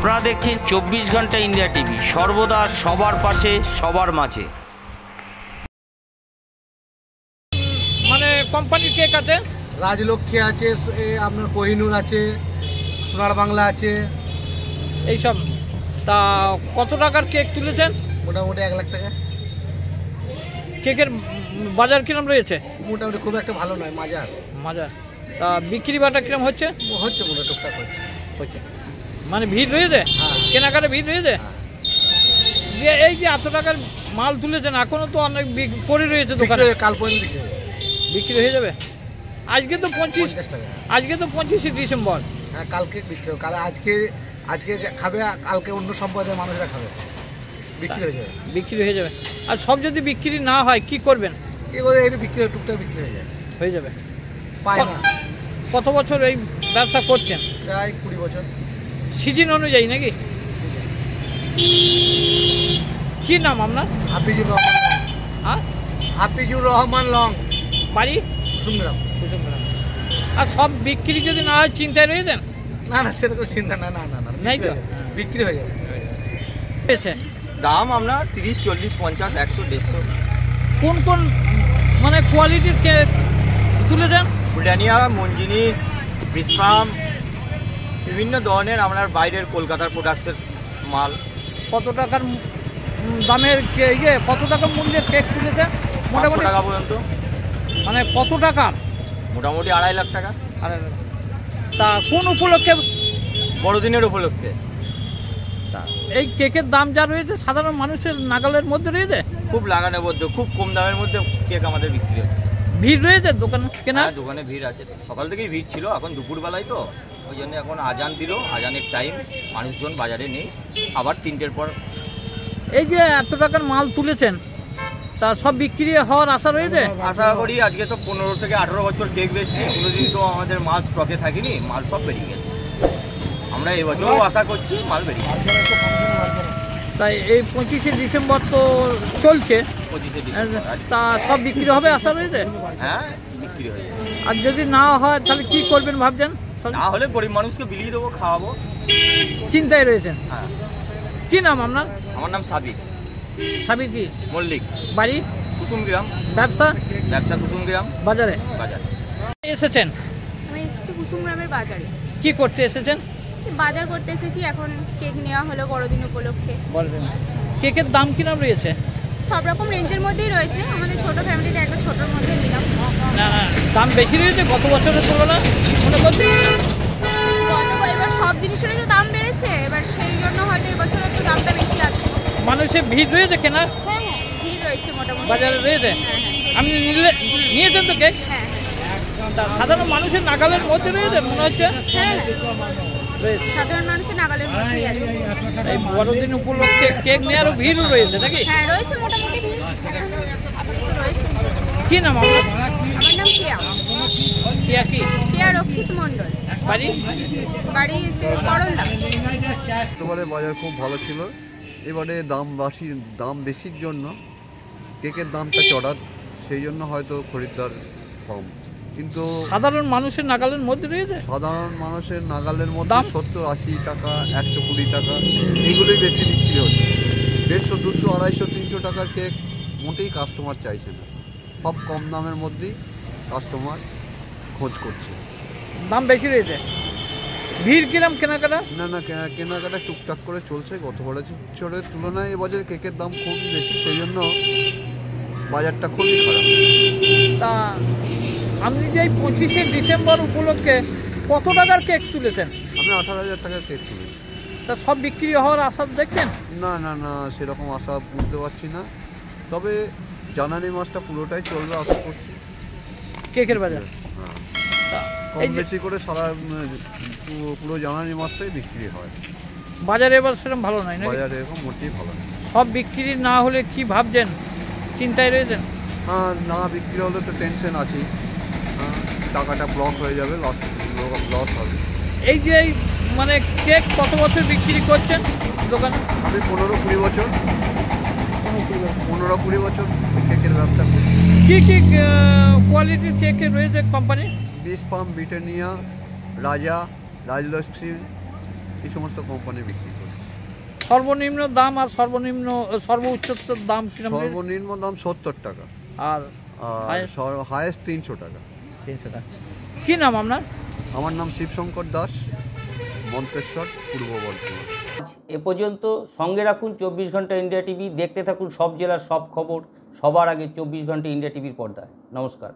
আপনারা দেখছেন 24 ঘন্টা ইন্ডিয়া টিভি, সর্বদা সবার পাশে সবার মাঝে। মানে কোম্পানির কেক আছে, রাজলক্ষ্মী আছে, আপনার কোহিনুর আছে, সোনার বাংলা আছে, এইসব। তা কত টাকার কেক তুলেছেন? মোটামুটি 1 লাখ টাকা। কেকের বাজার কিরম রয়েছে? মোটামুটি খুব একটা ভালো নয়, মাজার। তা বিক্রি বাটা কিরম হচ্ছে? মোটা টুকটাক হচ্ছে। মানে ভিড় রয়েছে, কেনাকাটা ভিড় রয়েছে। এই যে এত টাকার মাল তুলেছেন, এখনো তো অনেক পড়ে রয়েছে দোকানে, কাল পর্যন্ত বিক্রি হয়ে যাবে। আজকে তো 25 টাকা, আজকে তো 25শে ডিসেম্বর। হ্যাঁ, কালকে বিক্রি হবে। আজকে খাবে, কালকে অন্য সম্প্রদায়ের মানুষরা খাবে, বিক্রি হয়ে যাবে। আর সব যদি বিক্রি না হয় কি করবেন? কি করে এটা বিক্রি টুকটাক বিক্রি হয়ে যাবে। পায় না। কত বছর এই ব্যবসা করছেন? প্রায় 20 বছর। সিজন অনুযায়ী নাকি? কি নাম আপনার? হাফিজুর রহমান। হ্যাঁ, হাফিজুর রহমান লং, বাড়ি কুসুমগ্রাম। আর সব বিক্রি যদি না হয় চিন্তায় রয়েছেন? না, সেরকম চিন্তা না, নাই তো, বিক্রি হয়ে যাবে। দাম আমরা 30, 40, 50, 100, 150। কোন কোন মানে কোয়ালিটির কেক তুলেছেন? ব্রিটানিয়া, মঞ্জিনিস, বিসফাম, বিভিন্ন ধরনের আপনার বাইরের কলকাতার প্রোডাক্টসের মাল। কত টাকার দামের কত টাকা মূল্যের কেক তুলেছেন? মোটামুটি টাকা পর্যন্ত। মানে কত টাকা? মোটামুটি 2.5 লাখ টাকা। তা কোন উপলক্ষে? বড়দিনের উপলক্ষে। এই কেকের দাম যা রয়েছে সাধারণ মানুষের নাগালের মধ্যে রয়েছে? খুব লাগানোর মধ্যে, খুব কম দামের মধ্যে কেক আমাদের বিক্রি হচ্ছে। ভিড় রয়েছে দোকান কেনা? দোকানে ভিড় আছে, সকাল থেকেই ভিড় ছিল। এখন দুপুরবেলায় তো ওই জন্য এখন আজান দিল, আজানের টাইম, মানুষজন বাজারে নেই। আবার 3টের পর। এই যে এত টাকার মাল তুলেছেন, তা সব বিক্রি হওয়ার আশা রয়েছে? আশা করি। আজকে তো 15 থেকে 18 বছর কেক বেচছি, কোনোদিন তো আমাদের মাল স্টকে থাকেনি, মাল সব বেরিয়ে গেছে। আমরা এবছরও আশা করছি মাল বেরিয়ে গেছে। তাই এই 25শে ডিসেম্বর তো চলছে, 25শে ডিসেম্বর তা সব বিক্রি হবে আশা রয়েছে? হ্যাঁ, বিক্রি হয়ে যাবে। আর যদি না হয় তাহলে কি করবেন ভাবছেন? না হলে গরিব মানুষকে বিলিয়ে দেবো, খাওয়াবো। চিন্তায় রয়েছেন? হ্যাঁ। কি নাম আপনার? আমার নাম সাবির। সাবির কি মল্লিক। বাড়ি? কুসুমগ্রাম। ব্যবসা কুসুমগ্রাম বাজারে। এসেছেন? আমি এসেছি কুসুমগ্রামের বাজারে। কি করতে এসেছেন? বাজার করতে এসেছি, এখন কেক নেওয়া হলো বড়দিন উপলক্ষে। বলবেন কেকের দাম কিরম রয়েছে? সব রকম রেঞ্জের মধ্যেই রয়েছে, আমাদের ছোট ফ্যামিলিতে একটা ছোটোর মধ্যে নিলাম। না, দাম বেশি রয়েছে গত বছরের তুলনায় মনে করছি? এবার সব জিনিসেরই তো দাম বেড়েছে, এবার সেই জন্য হয়তো এবছর একটু দামটা বেশি আছে। মানুষের ভিড় রয়েছে কেনার? হ্যাঁ, ভিড় রয়েছে মোটামুটি বাজারে রয়েছে। আপনি নিয়েছেন তো কেক? হ্যাঁ। সাধারণ মানুষের নাগালের মধ্যে রয়েছে মনে হচ্ছে? হ্যাঁ, সাধারণ মানুষের নাগালের মধ্যেই আছে। এই বড়দিন উপলক্ষে কেক নেওয়ারও ভিড়ও রয়েছে নাকি? হ্যাঁ, রয়েছে মোটামুটি ভিড় রয়েছে। কি নাম আপনার? আমার নাম কেয়া। কেয়া রক্ষিত মণ্ডল। বাড়ি হচ্ছে করন্দা। গতবারে বাজার খুব ভালো ছিল, এবারে দাম বেশির জন্য কেকের দামটা চড়া, সেই জন্য হয়তো খরিদ্দার কম। কিন্তু সাধারণ মানুষের নাগালের মধ্যে রয়েছে? সাধারণ মানুষের নাগালের মধ্যে 70-80 টাকা, 120 টাকা, এইগুলোই বেশি বিক্রি হচ্ছে। 150, 200, 250, 300 টাকার কেক মোটেই কাস্টমার চাইছে না। সব কম দামের মধ্যেই কাস্টমার খোঁজ করছে। দাম বেশি রয়েছে। ভিড় কিরম কেনাকাটা? না, কেনাকাটা টুকটাক করে চলছে। গত বছরের তুলনায় এবছর কেকের দাম খুবই বেশি, সেই জন্য বাজারটা খুবই খারাপ। তা আপনি যে 25শে ডিসেম্বর উপলক্ষে কত টাকার কেক তুলেছেন? আমি 18,000 টাকার কেক তুলেছি। তা সব বিক্রি হওয়ার আশা দেখছেন? না, সেরকম আশা বুঝতে পারছি না। তবে জানুয়ারি মাসটা পুরোটাই চলবে আশা করছি কেকের বাজার। হ্যাঁ, কম বেশি করে সারা পুরো জানুয়ারি মাসটাই বিক্রি হয়। বাজারে এবার সেরকম ভালো নয় না? বাজারে এরকম মোটেই ভালো নয়। সব বিক্রি না হলে কি ভাবছেন? চিন্তায় রয়েছেন? হ্যাঁ, না বিক্রি হলে তো টেনশন আছেই। টাকাটা ব্লক হয়ে যাবে, লস হবে। এই যে মানে কেক কত বছর বিক্রি করছেন দোকানে? আমি 15-20 বছর কেকের ব্যবসা করি। কি কোয়ালিটির কেক রয়েছে কোম্পানি? বিসফাম, ব্রিটানিয়া, রাজলক্ষ্মী, এই সমস্ত কোম্পানি বিক্রি করি। সর্বনিম্ন দাম আর সর্বোচ্চ দাম কিরকম? সর্বনিম্ন দাম 70 টাকা আর আর হায়েস্ট 300 টাকা। 300 টাকা। কি নাম আপনার? আমার নাম শিবশঙ্কর দাস, মন্তেশ্বর, পূর্ব বর্ধমান। এ পর্যন্ত সঙ্গে রাখুন 24 ঘন্টা ইন্ডিয়া টিভি। দেখতে থাকুন সব জেলার সব খবর সবার আগে 24 ঘন্টা ইন্ডিয়া টিভির পর্দায়। নমস্কার।